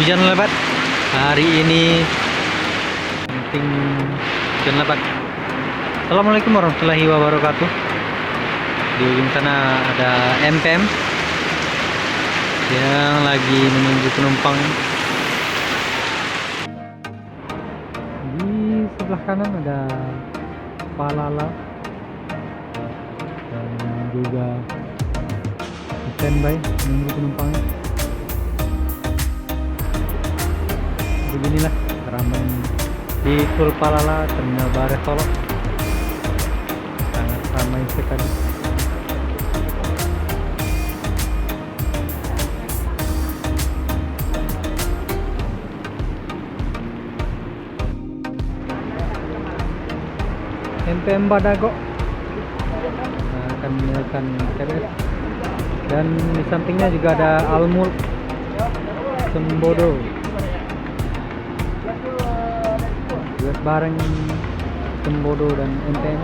hujan lebat hari ini, penting hujan lebat. Assalamualaikum warahmatullahi wabarakatuh. Di ujung sana ada MPM yang lagi menunggu penumpang. Di sebelah kanan ada Palala dan juga standby menunggu penumpangnya. Beginilah keramaian di Tol Palala, Terminal Bares Solo. Sangat ramai sekali. MPM Badago akan meninggalkan TBS, dan di sampingnya juga ada Al-Mulk Sembodo juga bareng Sembodo dan MPM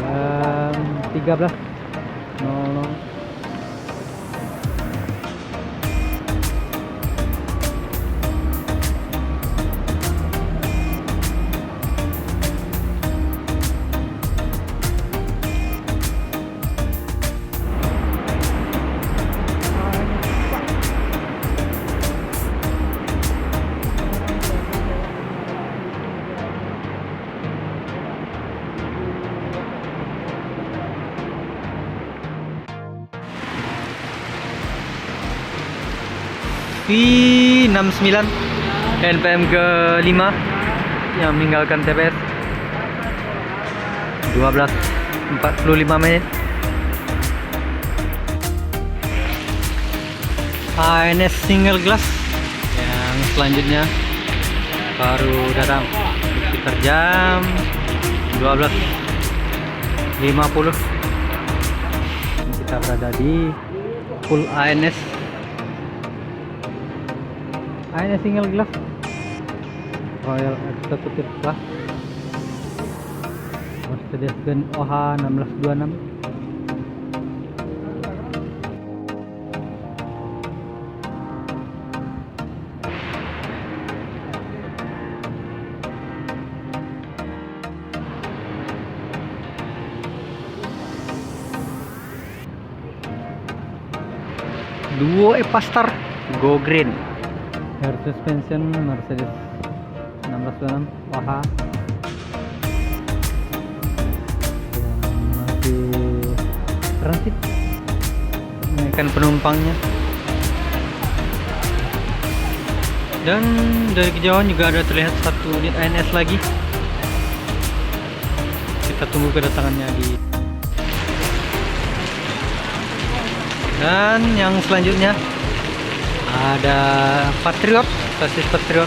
jam 13.00. V69 NPM ke-5 yang meninggalkan TBS 12.45 menit. ANS single glass yang selanjutnya baru datang sekitar jam 12.50. Kita berada di full ANS single glass Royal Executive Class Mercedes-Benz OH 1626. Duo Epastar Go Green. Air suspension Mercedes 1626 OH yang masih transit menaikkan penumpangnya. Dan dari kejauhan juga ada terlihat satu unit ANS lagi. Kita tunggu kedatangannya di. Dan yang selanjutnya ada Patriot, sasis Patriot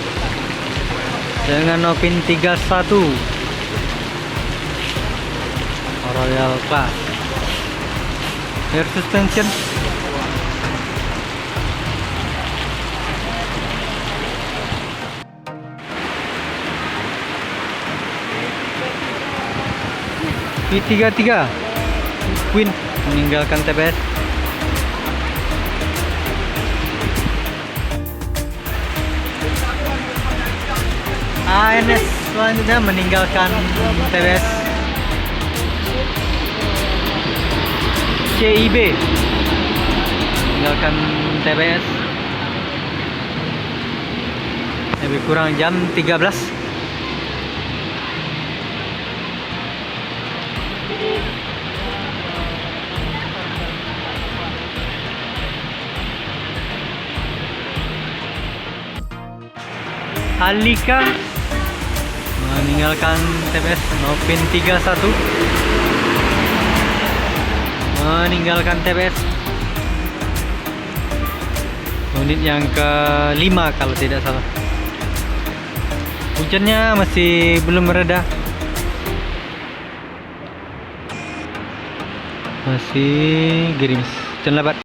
dengan Novin 31 Royal Class. Air suspension. V33 Queen meninggalkan TBS. ANS selanjutnya meninggalkan TBS. CIB meninggalkan TBS lebih kurang jam 13. Alika meninggalkan TBS. Novin 31 meninggalkan TBS. Unit yang ke-5 kalau tidak salah. Hujannya masih belum mereda, masih gerimis, hujan lebat.